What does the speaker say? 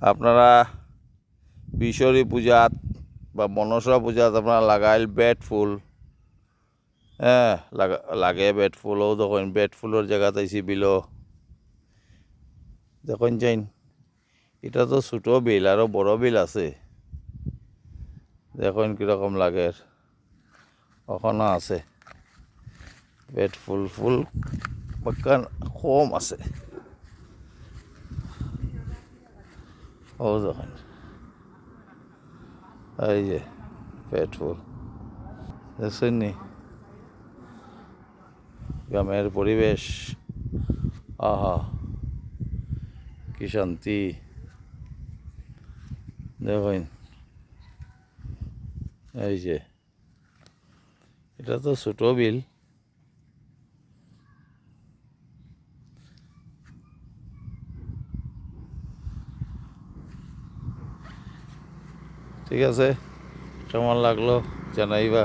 আপনারা বিশ্বরী পূজাত বা মনসা পূজাত আপনারা লাগাইল বেট ফুল, হ্যাঁ লাগে বেট ফুলও দেখুন, বেট ফুলের জায়গাত আইসি বিল দেখুন চাইন। এটা তো ছোটো বিল, আরও বড় বিল আছে, দেখুন কীরকম লাগে, ওখানে আছে বেট ফুল, ফুল বাগান কম আছে। ও দেখুন এই যে বেট ফুল দেখছেন নি, গ্রামের পরিবেশ, আহা কি শান্তি। দেখুন এই যে এটা তো ছোটো বিল, ঠিক আছে, কেমন লাগলো জানাইবা।